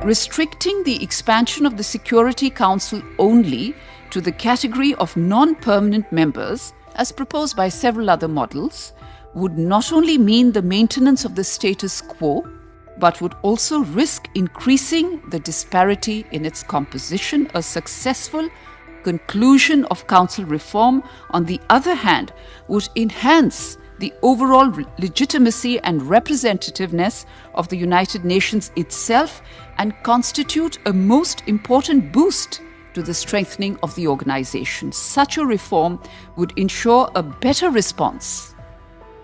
restricting the expansion of the Security Council only to the category of non-permanent members, as proposed by several other models, would not only mean the maintenance of the status quo, but would also risk increasing the disparity in its composition. A successful conclusion of council reform, on the other hand, would enhance the overall legitimacy and representativeness of the United Nations itself and constitute a most important boost to the strengthening of the organization. Such a reform would ensure a better response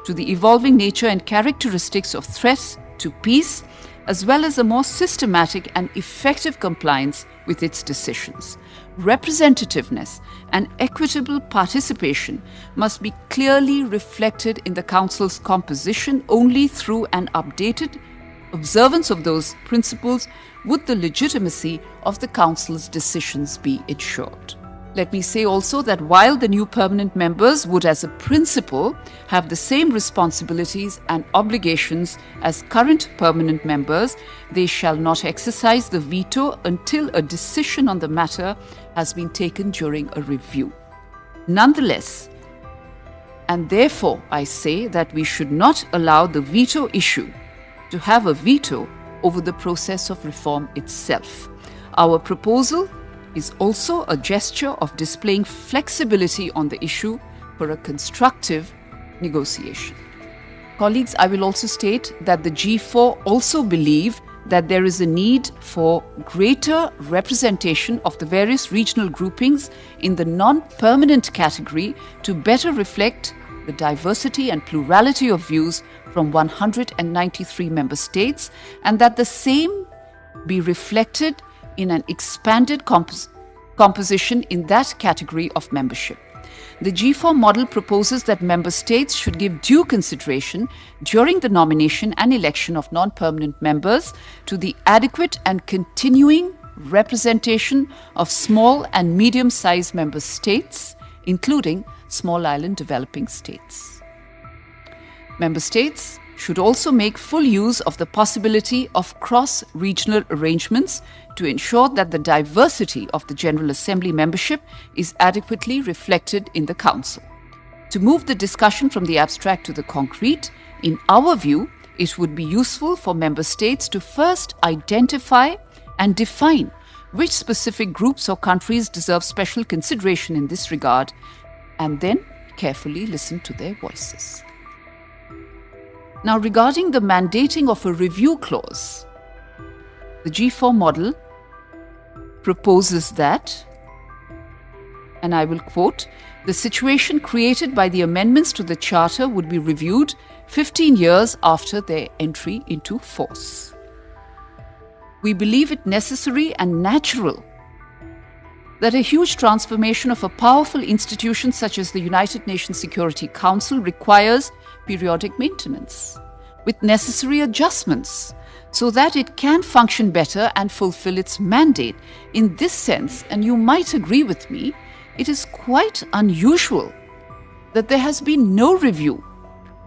to the evolving nature and characteristics of threats to peace, as well as a more systematic and effective compliance with its decisions. Representativeness and equitable participation must be clearly reflected in the Council's composition. Only through an updated observance of those principles would the legitimacy of the Council's decisions be ensured. Let me say also that while the new permanent members would, as a principle, have the same responsibilities and obligations as current permanent members, they shall not exercise the veto until a decision on the matter has been taken during a review. Nonetheless, and therefore I say that we should not allow the veto issue to have a veto over the process of reform itself. Our proposal is also a gesture of displaying flexibility on the issue for a constructive negotiation. Colleagues, I will also state that the G4 also believe that there is a need for greater representation of the various regional groupings in the non-permanent category to better reflect the diversity and plurality of views from 193 member states, and that the same be reflected in an expanded composition in that category of membership. The G4 model proposes that member states should give due consideration during the nomination and election of non-permanent members to the adequate and continuing representation of small and medium-sized member states, including small island developing states. Member states should also make full use of the possibility of cross-regional arrangements to ensure that the diversity of the General Assembly membership is adequately reflected in the Council. To move the discussion from the abstract to the concrete, in our view, it would be useful for member states to first identify and define which specific groups or countries deserve special consideration in this regard, and then carefully listen to their voices. Now, regarding the mandating of a review clause, the G4 model proposes that, and I will quote, the situation created by the amendments to the Charter would be reviewed 15 years after their entry into force. We believe it necessary and natural that a huge transformation of a powerful institution such as the United Nations Security Council requires periodic maintenance with necessary adjustments so that it can function better and fulfill its mandate. In this sense, and you might agree with me, it is quite unusual that there has been no review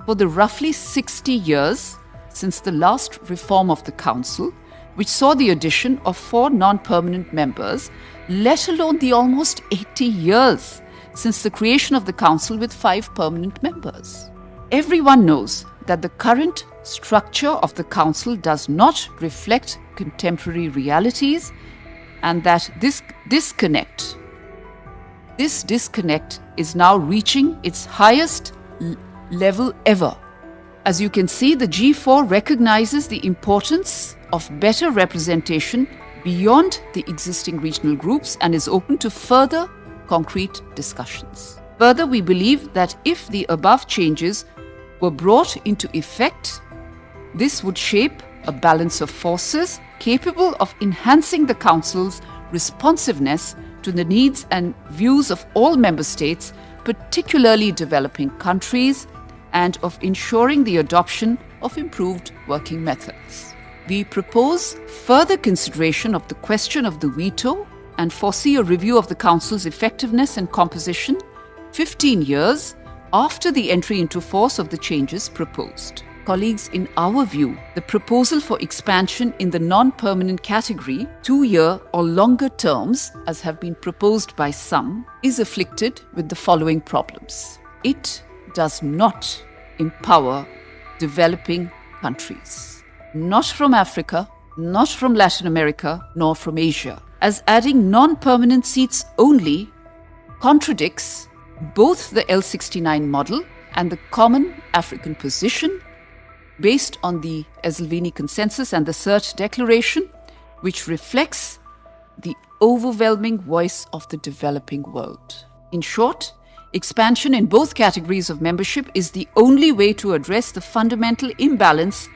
for the roughly 60 years since the last reform of the Council, which saw the addition of 4 non-permanent members, let alone the almost 80 years since the creation of the Council with 5 permanent members. Everyone knows that the current structure of the Council does not reflect contemporary realities, and that this disconnect is now reaching its highest level ever. As you can see, the G4 recognizes the importance of better representation beyond the existing regional groups and is open to further concrete discussions. Further, we believe that if the above changes were brought into effect, this would shape a balance of forces capable of enhancing the Council's responsiveness to the needs and views of all member states, particularly developing countries, and of ensuring the adoption of improved working methods. We propose further consideration of the question of the veto and foresee a review of the Council's effectiveness and composition 15 years after the entry into force of the changes proposed. Colleagues, in our view, the proposal for expansion in the non-permanent category, 2-year or longer terms, as have been proposed by some, is afflicted with the following problems. It does not empower developing countries. Not from Africa, not from Latin America, nor from Asia, as adding non-permanent seats only contradicts both the L69 model and the common African position based on the Esselvini Consensus and the CERT Declaration, which reflects the overwhelming voice of the developing world. In short, expansion in both categories of membership is the only way to address the fundamental imbalance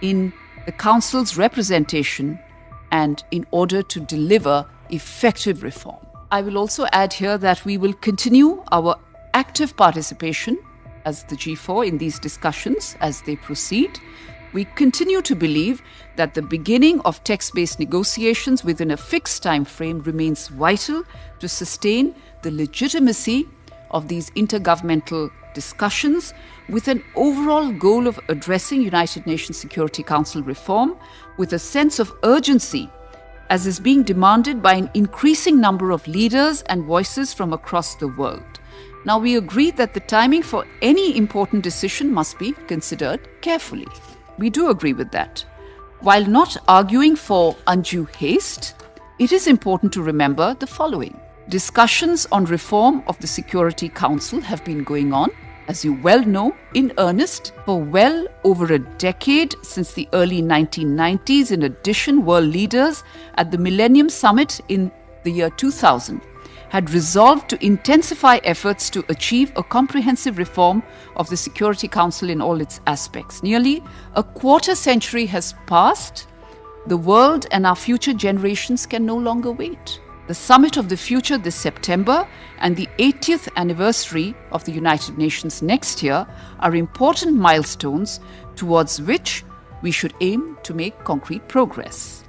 in the Council's representation and in order to deliver effective reform. I will also add here that we will continue our active participation as the G4 in these discussions as they proceed. We continue to believe that the beginning of text-based negotiations within a fixed time frame remains vital to sustain the legitimacy of these intergovernmental discussions with an overall goal of addressing United Nations Security Council reform with a sense of urgency, as is being demanded by an increasing number of leaders and voices from across the world. Now, we agree that the timing for any important decision must be considered carefully. We do agree with that. While not arguing for undue haste, it is important to remember the following. Discussions on reform of the Security Council have been going on, as you well know, in earnest for well over a decade since the early 1990s. In addition, world leaders at the Millennium Summit in the year 2000 had resolved to intensify efforts to achieve a comprehensive reform of the Security Council in all its aspects. Nearly a quarter century has passed. The world and our future generations can no longer wait. The Summit of the Future this September and the 80th anniversary of the United Nations next year are important milestones towards which we should aim to make concrete progress.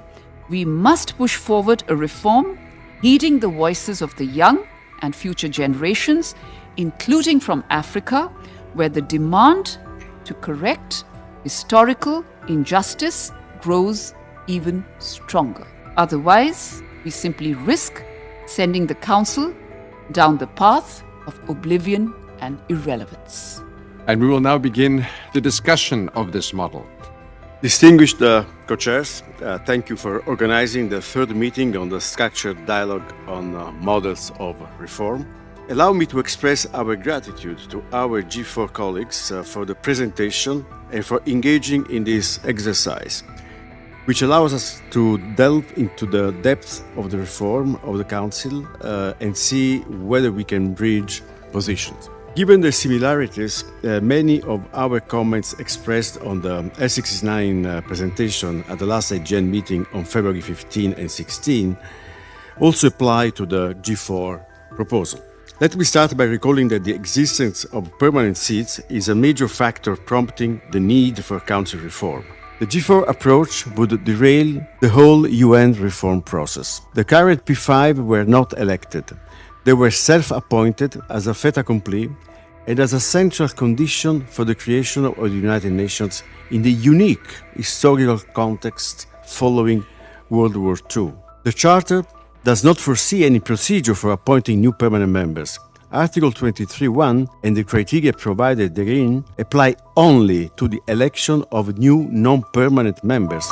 We must push forward a reform heeding the voices of the young and future generations, including from Africa, where the demand to correct historical injustice grows even stronger. Otherwise, we simply risk sending the Council down the path of oblivion and irrelevance. And we will now begin the discussion of this model. Distinguished co-chairs, thank you for organizing the third meeting on the structured dialogue on models of reform. Allow me to express our gratitude to our G4 colleagues for the presentation and for engaging in this exercise, which allows us to delve into the depths of the reform of the Council and see whether we can bridge positions. Given the similarities, many of our comments expressed on the L69 presentation at the last IGN meeting on February 15 and 16 also apply to the G4 proposal. Let me start by recalling that the existence of permanent seats is a major factor prompting the need for Council reform. The G4 approach would derail the whole UN reform process. The current P5 were not elected. They were self-appointed as a fait accompli and as a central condition for the creation of the United Nations in the unique historical context following World War II. The Charter does not foresee any procedure for appointing new permanent members. Article 23(1 and the criteria provided therein apply only to the election of new non-permanent members.